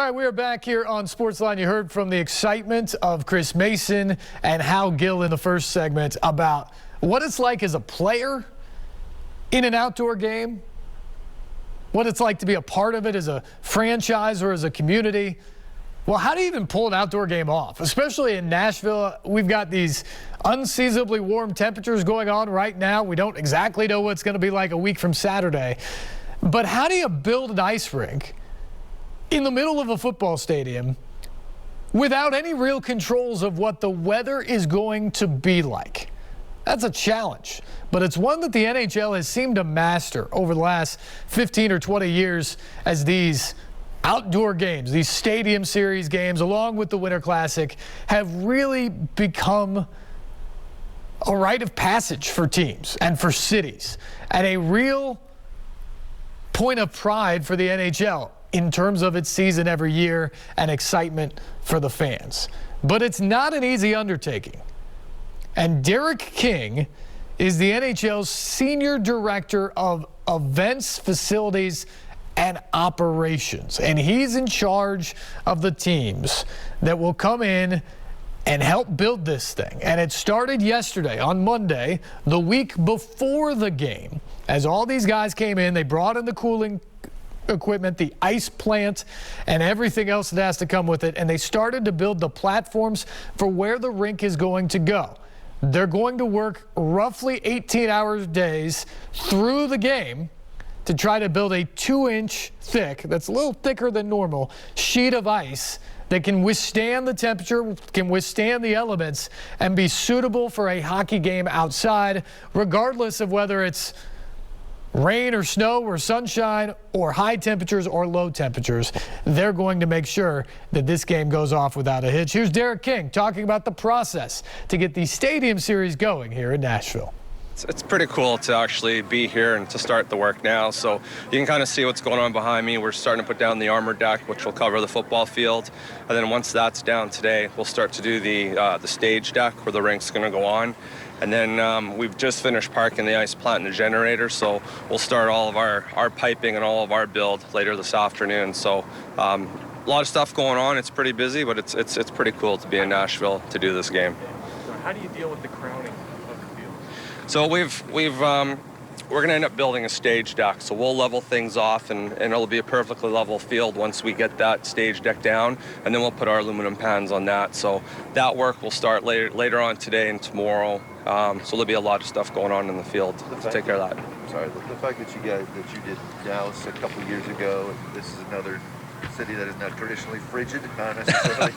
All right, we are back here on SportsLine. You heard from the excitement of Chris Mason and Hal Gill in the first segment about what it's like as a player in an outdoor game, what it's like to be a part of it as a franchise or as a community. Well, how do you even pull an outdoor game off? Especially in Nashville, we've got these unseasonably warm temperatures going on right now. We don't exactly know what it's going to be like a week from Saturday. But how do you build an ice rink in the middle of a football stadium without any real controls of what the weather is going to be like? That's a challenge, but it's one that the NHL has seemed to master over the last 15 or 20 years as these outdoor games, these stadium series games, along with the Winter Classic, have really become a rite of passage for teams and for cities, and a real point of pride for the NHL in terms of its season every year and excitement for the fans. But it's not an easy undertaking. And Derek King is the NHL's Senior Director of Events, Facilities, and Operations. And he's in charge of the teams that will come in and help build this thing. And it started yesterday, on Monday, the week before the game. As all these guys came in, they brought in the cooling equipment, the ice plant, and everything else that has to come with it. And they started to build the platforms for where the rink is going to go. They're going to work roughly 18-hour days through the game to try to build a 2-inch thick, that's a little thicker than normal, sheet of ice that can withstand the temperature, can withstand the elements, and be suitable for a hockey game outside, regardless of whether it's rain or snow or sunshine or high temperatures or low temperatures. They're going to make sure that this game goes off without a hitch. Here's Derek King talking about the process to get the Stadium Series going here in Nashville. It's pretty cool to actually be here and to start the work now. So you can kind of see what's going on behind me. We're starting to put down the armor deck, which will cover the football field. And then once that's down today, we'll start to do the stage deck where the rink's going to go on. And then we've just finished parking the ice plant and the generator. So we'll start all of our piping and all of our build later this afternoon. So a lot of stuff going on. It's pretty busy, but it's pretty cool to be in Nashville to do this game. So how do you deal with the crowning of the field? So we're going to end up building a stage deck. So we'll level things off, and it'll be a perfectly level field once we get that stage deck down, and then we'll put our aluminum pans on that. So that work will start later on today and tomorrow. So there'll be a lot of stuff going on in the field to take care of that. Sorry, the fact that you did Dallas a couple years ago, and this is another city that is not traditionally frigid, not necessarily.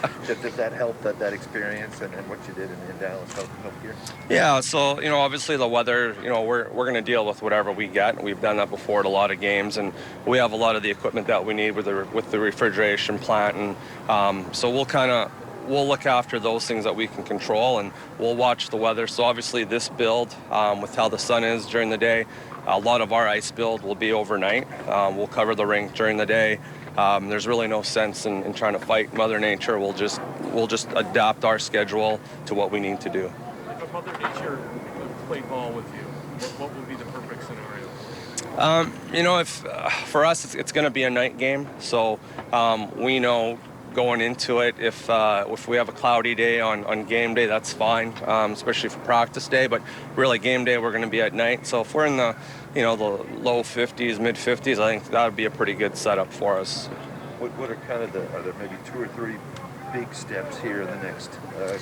that helped, that experience and what you did in Dallas helped here? Yeah, so, obviously the weather, we're going to deal with whatever we get. We've done that before at a lot of games, and we have a lot of the equipment that we need with the refrigeration plant, and so we'll look after those things that we can control, and we'll watch the weather. So obviously this build, with how the sun is during the day, a lot of our ice build will be overnight. We'll cover the rink during the day. There's really no sense in trying to fight Mother Nature. We'll just adapt our schedule to what we need to do. If Mother Nature played ball with you, what would be the perfect scenario? If for us it's going to be a night game, so we know going into it, if we have a cloudy day on game day, that's fine, especially for practice day. But really, game day we're going to be at night. So if we're in the low 50s, mid 50s, I think that would be a pretty good setup for us. What are kind of are there maybe 2 or 3 big steps here in the next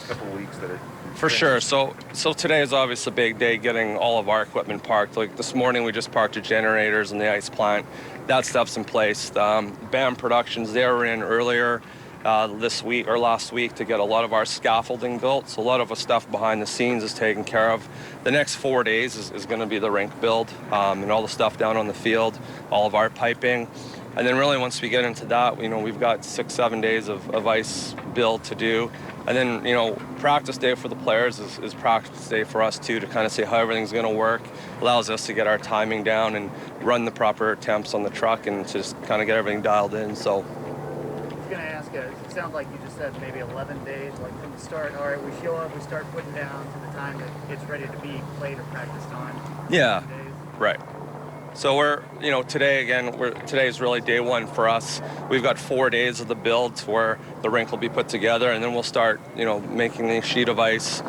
couple of weeks that are? For sure. So today is obviously a big day, getting all of our equipment parked. Like this morning, we just parked the generators and the ice plant. That stuff's in place. BAM Productions, they were in earlier this week or last week to get a lot of our scaffolding built. So a lot of the stuff behind the scenes is taken care of. The next 4 days is going to be the rink build, and all the stuff down on the field, all of our piping. And then really once we get into that, we've got 6-7 days of ice build to do. And then, practice day for the players is practice day for us too, to kind of see how everything's going to work. Allows us to get our timing down and run the proper temps on the truck and to just kind of get everything dialed in. So. I was going to ask you, it sounds like you just said maybe 11 days, like from the start. All right, we show up, we start putting down to the time that it's ready to be played or practiced on. Yeah, right. So today is really day one for us. We've got 4 days of the build where the rink will be put together, and then we'll start, making the sheet of ice.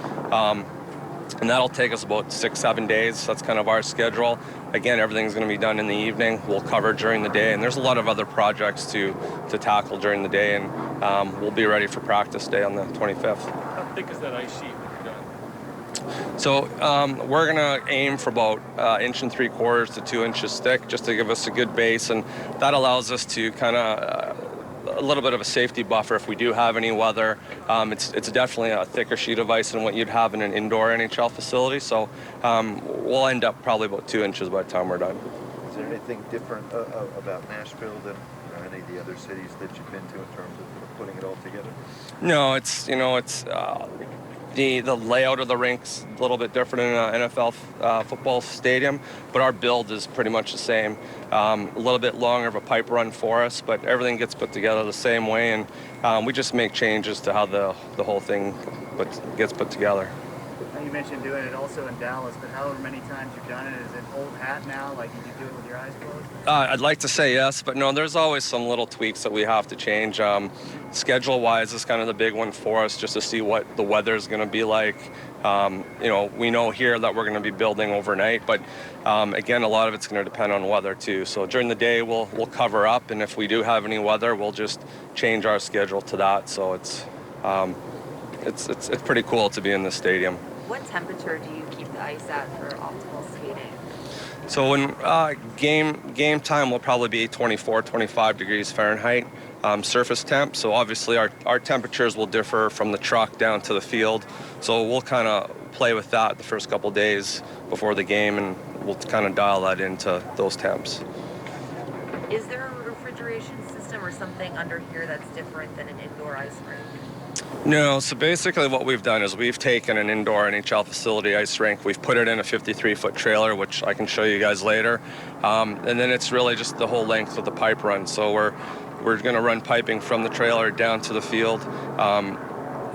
And that'll take us about 6-7 days. That's kind of our schedule. Again, everything's going to be done in the evening. We'll cover during the day, and there's a lot of other projects to tackle during the day, and we'll be ready for practice day on the 25th. How thick is that ice sheet when you're done? So we're going to aim for about 1 3/4 to 2 inches thick, just to give us a good base, and that allows us to kind of a little bit of a safety buffer if we do have any weather. It's definitely a thicker sheet of ice than what you'd have in an indoor NHL facility, so we'll end up probably about 2 inches by the time we're done. Is there anything different about Nashville than any of the other cities that you've been to in terms of putting it all together? No, it's the layout of the rink's a little bit different in an NFL football stadium, but our build is pretty much the same. A little bit longer of a pipe run for us, but everything gets put together the same way, and we just make changes to how the whole thing gets put together. You mentioned doing it also in Dallas, but however many times you've done it, is it old hat now? Like you can do it with your eyes closed? I'd like to say yes, but no, there's always some little tweaks that we have to change. Schedule-wise is kind of the big one for us, just to see what the weather is going to be like. We know here that we're going to be building overnight, but again, a lot of it's going to depend on weather too. So during the day, we'll cover up, and if we do have any weather, we'll just change our schedule to that. So it's pretty cool to be in this stadium. What temperature do you keep the ice at for optimal skating? So when game time will probably be 24, 25 degrees Fahrenheit surface temp. So obviously our temperatures will differ from the truck down to the field. So we'll kind of play with that the first couple days before the game, and we'll kind of dial that into those temps. Is there a refrigeration system or something under here that's different than an indoor ice rink? No, so basically what we've done is we've taken an indoor NHL facility ice rink, we've put it in a 53-foot trailer, which I can show you guys later, and then it's really just the whole length of the pipe run. So we're going to run piping from the trailer down to the field.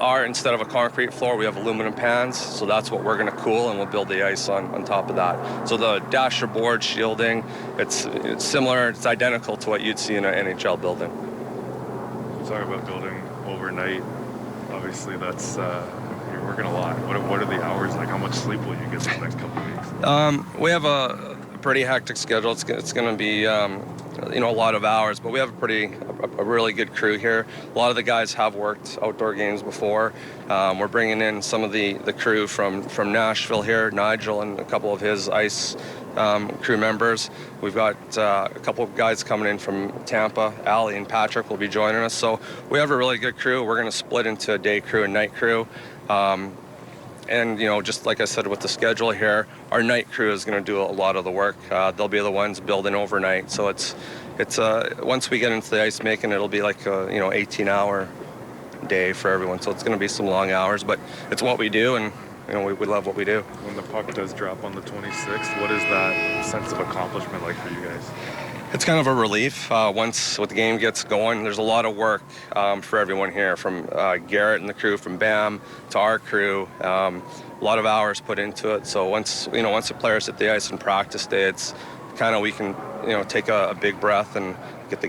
Instead of a concrete floor, we have aluminum pans, so that's what we're going to cool, and we'll build the ice on top of that. So the dasher board shielding, it's similar, it's identical to what you'd see in an NHL building. You talk about building overnight. Obviously, that's you're working a lot. What are the hours like? How much sleep will you get the next couple of weeks? We have a pretty hectic schedule. It's going to be a lot of hours, but we have a really good crew here. A lot of the guys have worked outdoor games before. We're bringing in some of the crew from Nashville here, Nigel and a couple of his ice crew members. We've got a couple of guys coming in from Tampa. Allie and Patrick will be joining us. So we have a really good crew. We're going to split into a day crew and night crew. And just like I said with the schedule here, our night crew is going to do a lot of the work. They'll be the ones building overnight. So it's once we get into the ice making, it'll be like a 18-hour day for everyone. So it's going to be some long hours, but it's what we do, and we love what we do. When the puck does drop on the 26th, what is that sense of accomplishment like for you guys? It's kind of a relief. Once the game gets going, there's a lot of work for everyone here, from Garrett and the crew, from BAM to our crew. A lot of hours put into it. So once the players hit the ice in practice day, it's kind of we can take a big breath and get the